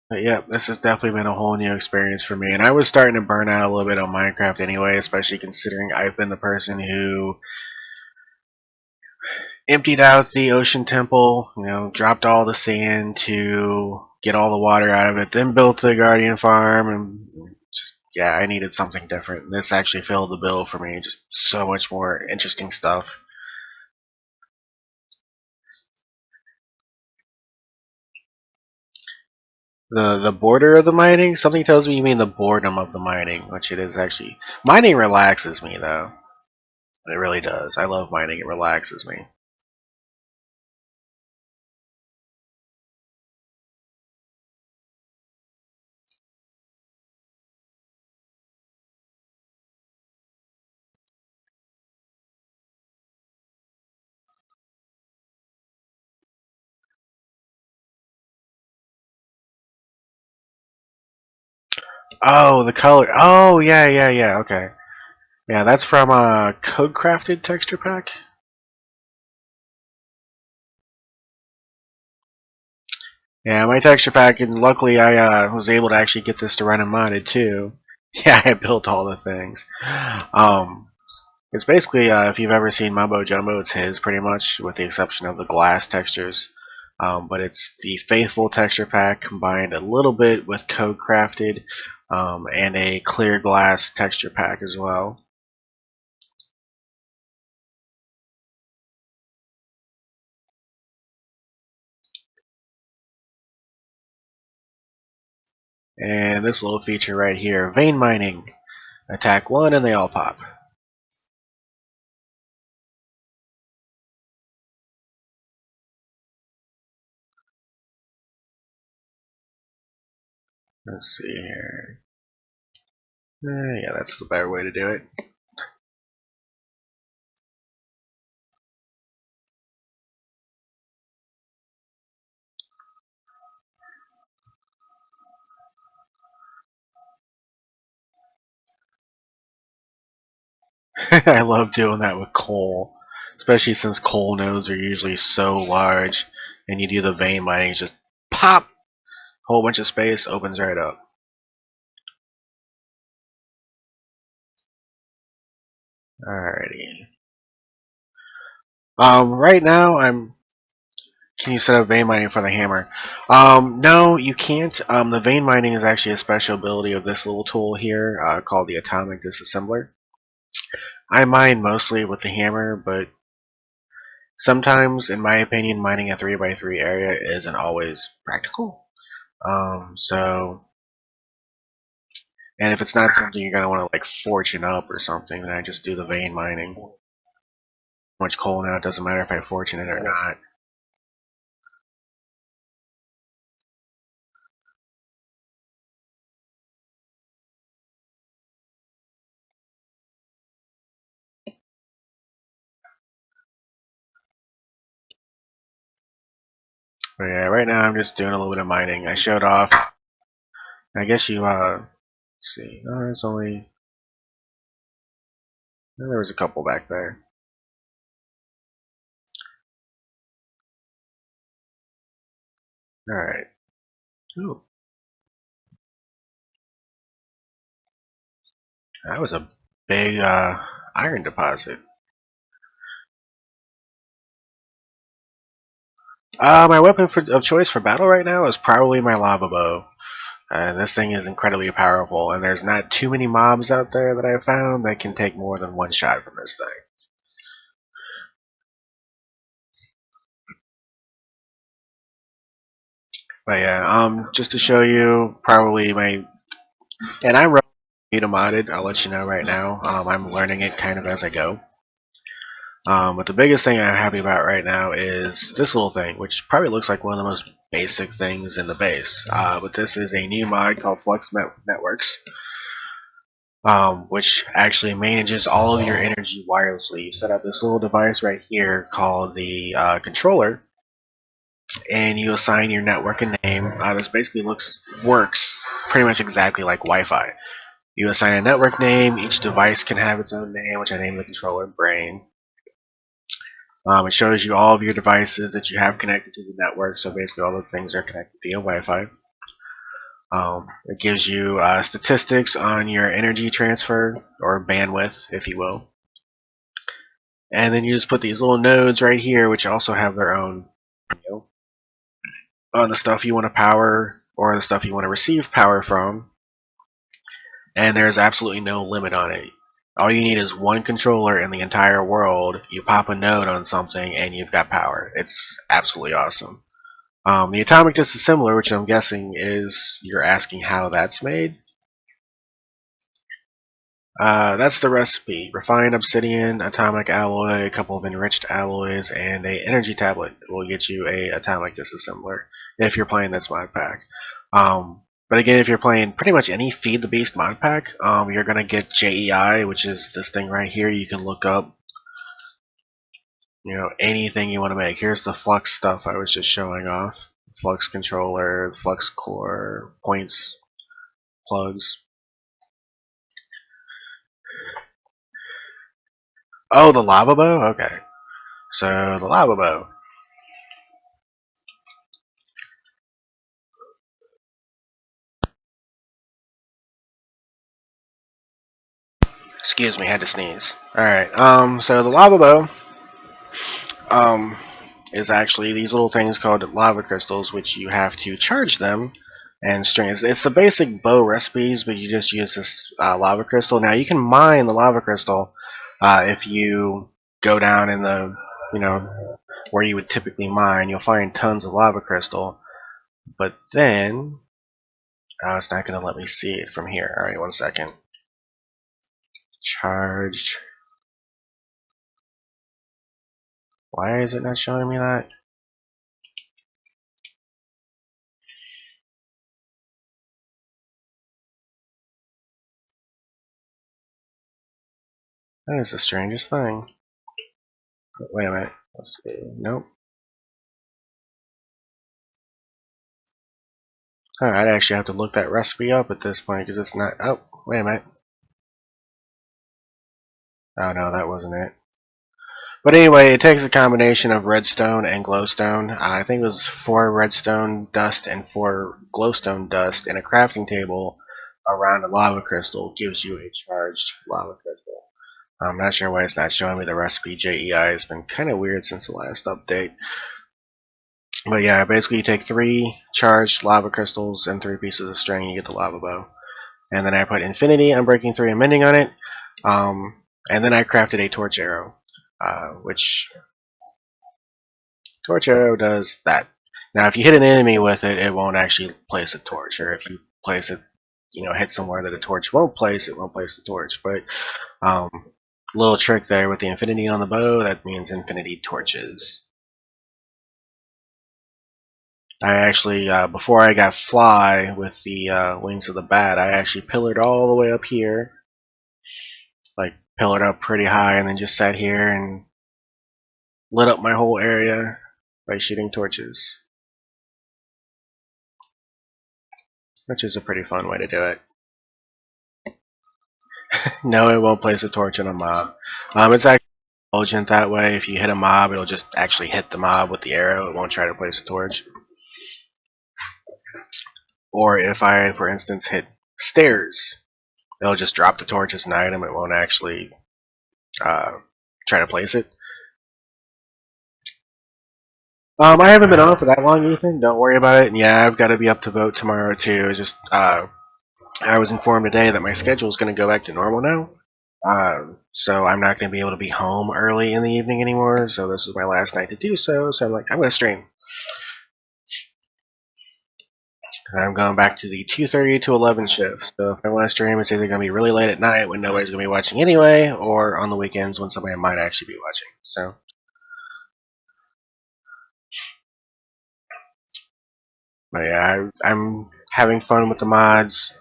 [SPEAKER 1] But yeah, this has definitely been a whole new experience for me. And I was starting to burn out a little bit on Minecraft anyway, especially considering I've been the person who emptied out the ocean temple, dropped all the sand to get all the water out of it, then built the Guardian farm, and just, yeah, I needed something different. This actually filled the bill for me, just so much more interesting stuff. The border of the mining? Something tells me you mean the boredom of the mining, which it is actually. Mining relaxes me, though. It really does. I love mining. It relaxes me. Oh, the color. Oh, yeah, yeah, yeah. Okay. Yeah, that's from a code crafted texture pack. Yeah, my texture pack, and luckily I was able to actually get this to run in modded too. Yeah, I built all the things. Um, it's basically if you've ever seen Mumbo Jumbo, it's his pretty much, with the exception of the glass textures. But it's the faithful texture pack combined a little bit with code crafted, and a clear glass texture pack as well. And this little feature right here, vein mining. Attack one and they all pop. Let's see here. Yeah, that's the better way to do it. I love doing that with coal, especially since coal nodes are usually so large, and you do the vein mining, it's just pop, whole bunch of space opens right up. Alrighty. Right now I'm. Can you set up vein mining for the hammer? No, you can't. The vein mining is actually a special ability of this little tool here, called the atomic disassembler. I mine mostly with the hammer, but sometimes, in my opinion, mining a 3x3 area isn't always practical. So, and if it's not something you're gonna want to like fortune up or something, then I just do the vein mining. Much coal now, it doesn't matter if I fortune it or not. But yeah, right now I'm just doing a little bit of mining. I showed off. I guess you let's see. Oh, it's only there was a couple back there. All right. Ooh, that was a big iron deposit. My weapon of choice for battle right now is probably my lava bow. This thing is incredibly powerful, and there's not too many mobs out there that I've found that can take more than one shot from this thing. But yeah, just to show you, probably and I'm ready to mod it. I'll let you know right now. I'm learning it kind of as I go. But the biggest thing I'm happy about right now is this little thing, which probably looks like one of the most basic things in the base. But this is a new mod called Flex Networks, which actually manages all of your energy wirelessly. You set up this little device right here called the controller, and you assign your network a name. This basically works pretty much exactly like Wi-Fi. You assign a network name. Each device can have its own name, which I named the controller Brain. It shows you all of your devices that you have connected to the network, so basically all the things are connected via Wi-Fi. It gives you statistics on your energy transfer, or bandwidth, if you will. And then you just put these little nodes right here, which also have their own, on the stuff you want to power, or the stuff you want to receive power from. And there's absolutely no limit on it. All you need is one controller in the entire world. You pop a node on something, and you've got power. It's absolutely awesome. The atomic disassembler, which I'm guessing is you're asking how that's made. That's the recipe. Refined obsidian, atomic alloy, a couple of enriched alloys, and a energy tablet will get you a atomic disassembler if you're playing this mod pack. But again, if you're playing pretty much any Feed the Beast mod pack, you're going to get JEI, which is this thing right here. You can look up, anything you want to make. Here's the flux stuff I was just showing off. Flux controller, flux core, points, plugs. Oh, the lava bow? Okay. So, the lava bow. Excuse me, had to sneeze. Alright, so the lava bow, is actually these little things called lava crystals, which you have to charge them and string. It's the basic bow recipes, but you just use this lava crystal. Now, you can mine the lava crystal if you go down in the, where you would typically mine. You'll find tons of lava crystal, but then, it's not going to let me see it from here. Alright, one second. Charged. Why is it not showing me that? That is the strangest thing. Wait a minute. Let's see. Nope. I'd actually have to look that recipe up at this point because it's not. Oh, wait a minute. Oh no, that wasn't it. But anyway, it takes a combination of redstone and glowstone. I think it was 4 redstone dust and 4 glowstone dust, and a crafting table around a lava crystal gives you a charged lava crystal. I'm not sure why it's not showing me the recipe. JEI has been kind of weird since the last update. But yeah, basically you take 3 charged lava crystals and 3 pieces of string, you get the lava bow. And then I put infinity, unbreaking 3, and mending on it. And then I crafted a torch arrow, which torch arrow does that. Now, if you hit an enemy with it, it won't actually place a torch. Or if you place it, hit somewhere that a torch won't place, it won't place the torch. But little trick there with the infinity on the bow, that means infinity torches. I actually, before I got fly with the wings of the bat, I actually pillared all the way up here, like pillared up pretty high, and then just sat here and lit up my whole area by shooting torches, which is a pretty fun way to do it. No, it won't place a torch on a mob. It's actually intelligent that way. If you hit a mob, it'll just actually hit the mob with the arrow. It won't try to place a torch. Or if I, for instance, hit stairs, it'll just drop the torch as an item. It won't actually try to place it. I haven't been on for that long, Ethan. Don't worry about it. And yeah, I've got to be up to vote tomorrow too. It's just I was informed today that my schedule is going to go back to normal now. So I'm not going to be able to be home early in the evening anymore. So this is my last night to do so. So I'm like, I'm going to stream. And I'm going back to the 2:30 to 11 shift. So if I want to stream, it's either going to be really late at night when nobody's going to be watching anyway, or on the weekends when somebody might actually be watching. So. But yeah, I'm having fun with the mods.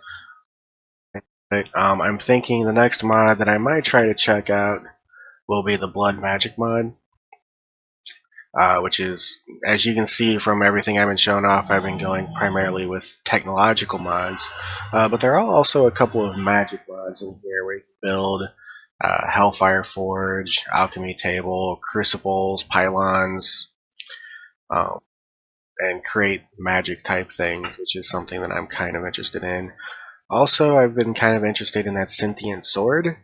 [SPEAKER 1] But I'm thinking the next mod that I might try to check out will be the Blood Magic mod, which is, as you can see from everything I've been showing off, I've been going primarily with technological mods. But there are also a couple of magic mods in here where you can build Hellfire Forge, Alchemy Table, Crucibles, Pylons, and create magic type things, which is something that I'm kind of interested in. Also, I've been kind of interested in that sentient sword.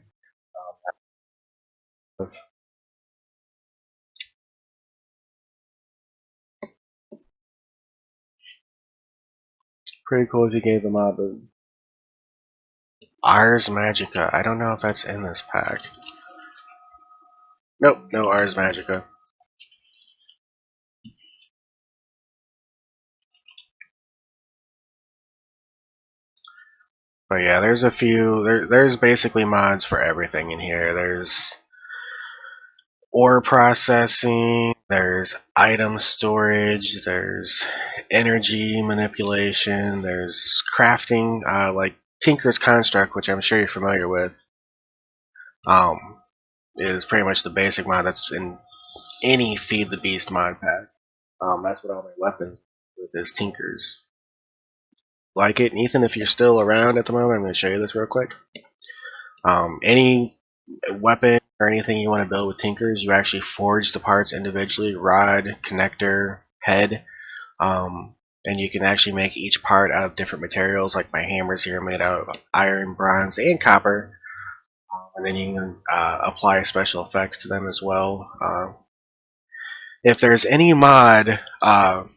[SPEAKER 1] Pretty cool if you gave them up. Ars Magica. I don't know if that's in this pack. Nope, no Ars Magica. But yeah, there's a few. There's basically mods for everything in here. There's ore processing, there's item storage, there's energy manipulation, there's crafting, like Tinker's Construct, which I'm sure you're familiar with, um, is pretty much the basic mod that's in any Feed the Beast mod pack. That's what all my weapons with is Tinker's. Like it, Ethan, if you're still around at the moment, I'm going to show you this real quick. Any weapon or anything you want to build with Tinkers, you actually forge the parts individually, rod, connector, head, and you can actually make each part out of different materials, like my hammers here are made out of iron, bronze, and copper, and then you can apply special effects to them as well. If there's any mod out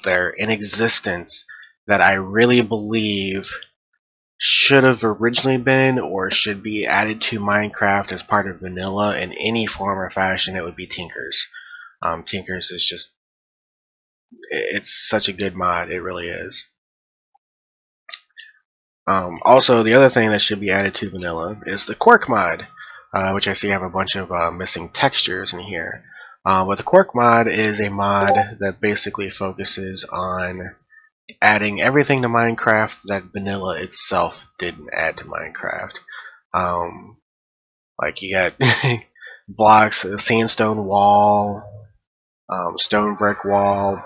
[SPEAKER 1] there in existence that I really believe should have originally been or should be added to Minecraft as part of vanilla in any form or fashion, it would be Tinkers. Tinkers is just, it's such a good mod, it really is. Also, the other thing that should be added to vanilla is the Quark mod, which I see have a bunch of missing textures in here. But the Quark mod is a mod that basically focuses on adding everything to Minecraft that vanilla itself didn't add to Minecraft. Like you got blocks, a sandstone wall, stone brick wall,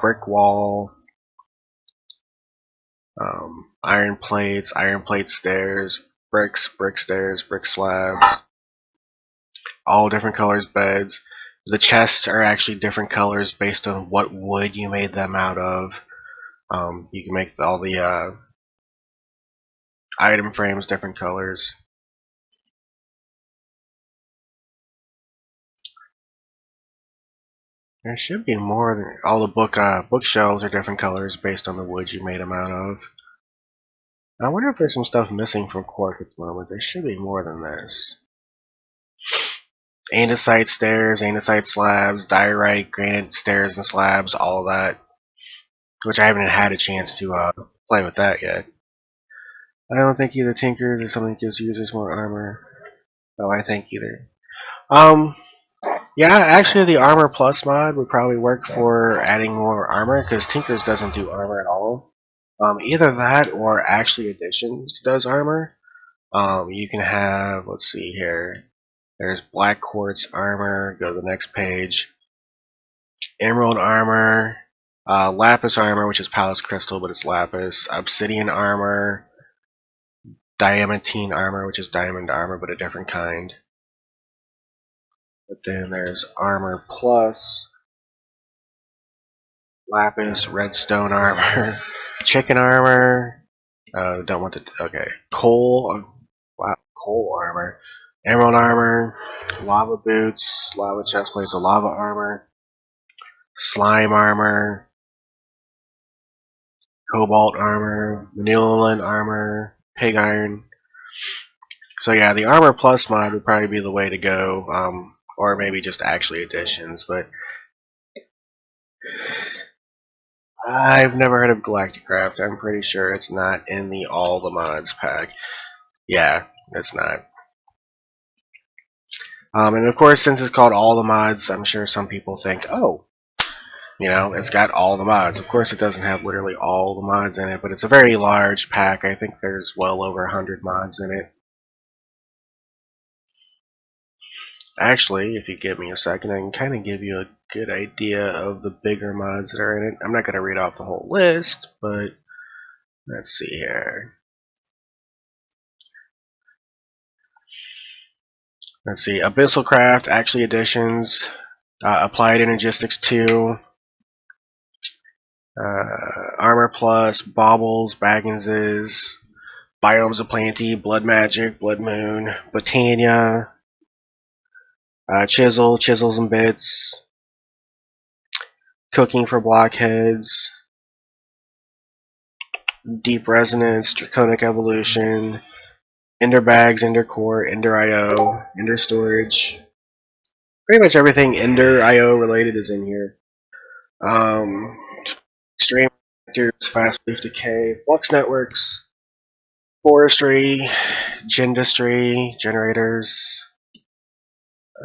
[SPEAKER 1] iron plate stairs, brick stairs, brick slabs, all different colors beds. The chests are actually different colors based on what wood you made them out of. You can make all the item frames different colors. There should be more than all the bookshelves are different colors based on the wood you made them out of. I wonder if there's some stuff missing from Quark at the moment. There should be more than this. Andesite stairs, andesite slabs, diorite, granite stairs and slabs, all of that. Which I haven't had a chance to play with that yet. I don't think either Tinkers or something gives users more armor. Oh, I think either. Yeah, actually the Armor Plus mod would probably work for adding more armor, because Tinkers doesn't do armor at all. Either that or actually Additions does armor. You can have, let's see here, there's Black Quartz armor, go to the next page, Emerald armor, Lapis armor, which is Palace Crystal, but it's Lapis, Obsidian armor, Diamantine armor, which is Diamond armor, but a different kind. But then there's Armor Plus, Lapis, Redstone armor, Chicken armor, don't want to, okay, Coal, Coal armor, Emerald armor, Lava boots, Lava chestplate, so Lava armor, Slime armor, Cobalt armor, Vanillion armor, Pig iron. So yeah, the Armor Plus mod would probably be the way to go, or maybe just actually Additions, but I've never heard of Galacticraft. I'm pretty sure it's not in the All the Mods pack. Yeah, it's not. And of course, since it's called All the Mods, I'm sure some people think, oh, you know, it's got all the mods. Of course, it doesn't have literally all the mods in it, but it's a very large pack. I think there's well over 100 mods in it. Actually, if you give me a second, I can kind of give you a good idea of the bigger mods that are in it. I'm not going to read off the whole list, but let's see here. Let's see, Abyssal Craft, actually Additions, Applied Energistics 2, Armor Plus, Baubles, Bagginses, Biomes of Plenty, Blood Magic, Blood Moon, Botania, Chisels and Bits, Cooking for Blockheads, Deep Resonance, Draconic Evolution, Ender Bags, Ender Core, Ender IO, Ender Storage. Pretty much everything Ender IO related is in here. Extreme Factors, Fast Leaf Decay, Flux Networks, forestry, gendustry, generators.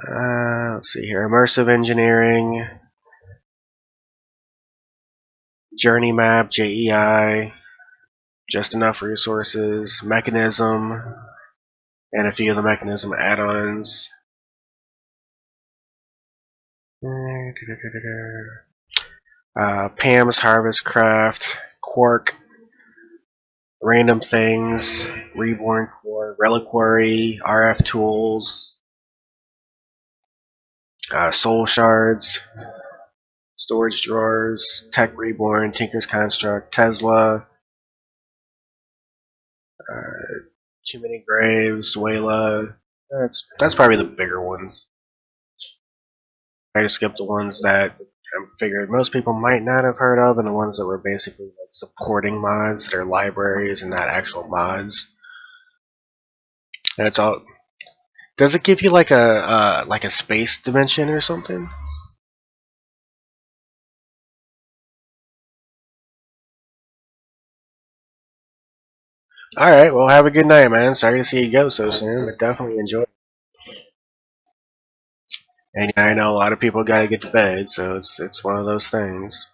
[SPEAKER 1] Let's see here. Immersive engineering, journey map, JEI, just enough resources, mechanism, and a few of the mechanism add-ons. Pam's Harvest Craft, Quark, Random Things, Reborn Core, Reliquary, RF Tools, Soul Shards, Storage Drawers, Tech Reborn, Tinker's Construct, Tesla, Too Many Graves, Wayla. That's probably the bigger ones. I just skipped the ones that I figured most people might not have heard of, and the ones that were basically like supporting mods that are libraries and not actual mods. And it's all. Does it give you like a space dimension or something? All right. Well, have a good night, man. Sorry to see you go so soon, but definitely enjoy. And yeah, I know a lot of people got to get to bed, so it's one of those things.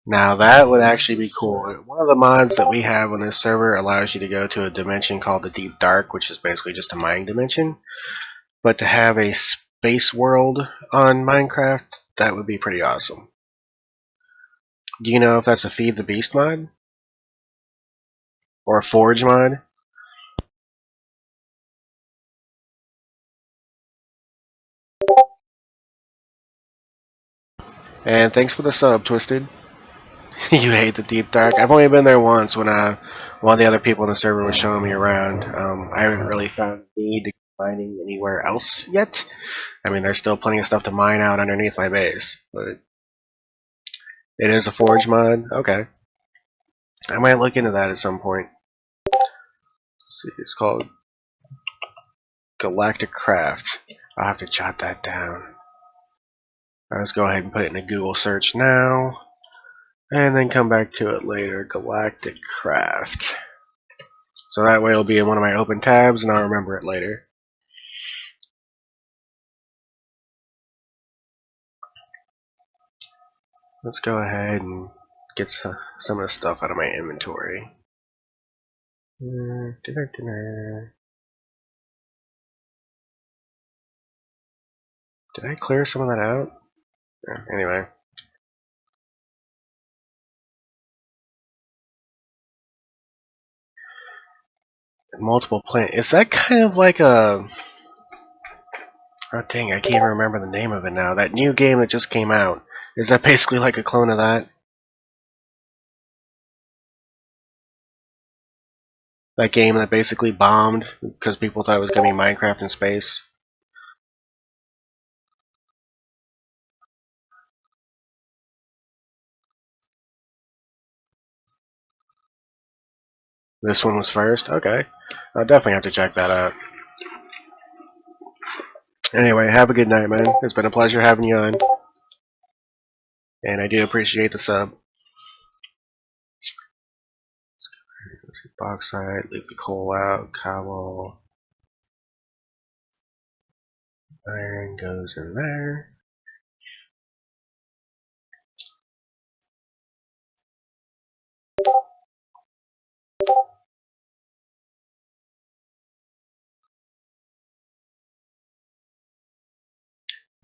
[SPEAKER 1] Now that would actually be cool. One of the mods that we have on this server allows you to go to a dimension called the Deep Dark, which is basically just a mining dimension. But to have a space world on Minecraft, that would be pretty awesome. Do you know if that's a Feed the Beast mod? Or a Forge mod? And thanks for the sub, Twisted. You hate the Deep Dark. I've only been there once when one of the other people in the server was showing me around. I haven't really found the need to go mining anywhere else yet. I mean, there's still plenty of stuff to mine out underneath my base, but it is a Forge mod? Okay. I might look into that at some point. Let's see, it's called Galactic Craft. I'll have to jot that down. Let's go ahead and put it in a Google search now, and then come back to it later. Galactic Craft. So that way it'll be in one of my open tabs, and I'll remember it later. Let's go ahead and get some of the stuff out of my inventory. Did I clear some of that out? Anyway. Multiple plant. Is that kind of like a... Oh dang, I can't even remember the name of it now. That new game that just came out. Is that basically like a clone of that? That game that basically bombed because people thought it was going to be Minecraft in space? This one was first? Okay. I'll definitely have to check that out. Anyway, have a good night, man. It's been a pleasure having you on. And I do appreciate the sub. Bauxite, leave the coal out, cobble. Iron goes in there.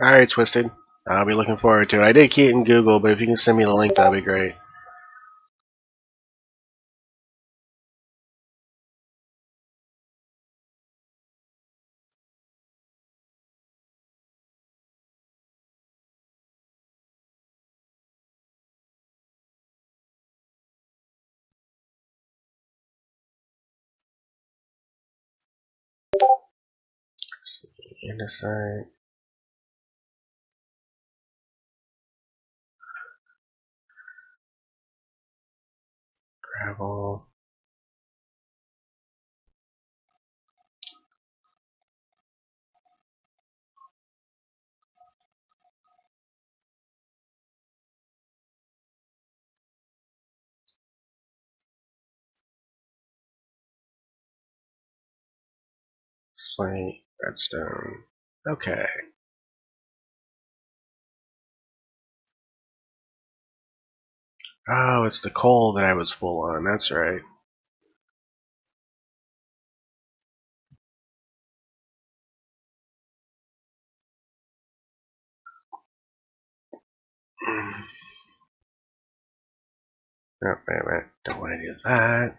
[SPEAKER 1] Alright, Twisted. I'll be looking forward to it. I did key it in Google, but if you can send me the link, that'd be great. Andesite. Gravel. Slate, redstone. Okay. Oh, it's the coal that I was full on. That's right. Oh, wait a minute. Don't want to do that.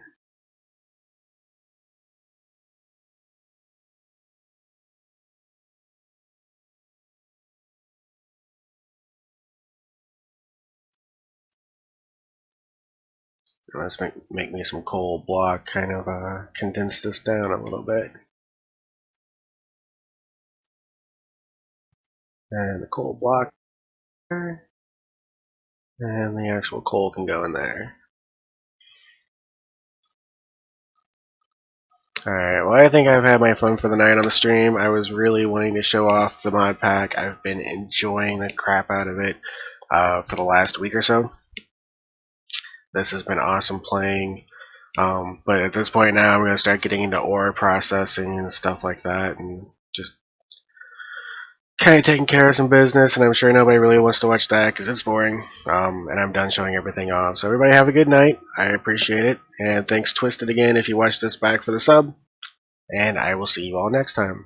[SPEAKER 1] Let's make me some coal block, kind of condense this down a little bit. And the coal block there. And the actual coal can go in there. Alright, well I think I've had my fun for the night on the stream. I was really wanting to show off the mod pack. I've been enjoying the crap out of it for the last week or so. This has been awesome playing. But at this point now I'm going to start getting into ore processing and stuff like that, and just kind of taking care of some business, and I'm sure nobody really wants to watch that because it's boring. And I'm done showing everything off. So everybody have a good night. I appreciate it. And thanks Twisted again if you watch this back for the sub. And I will see you all next time.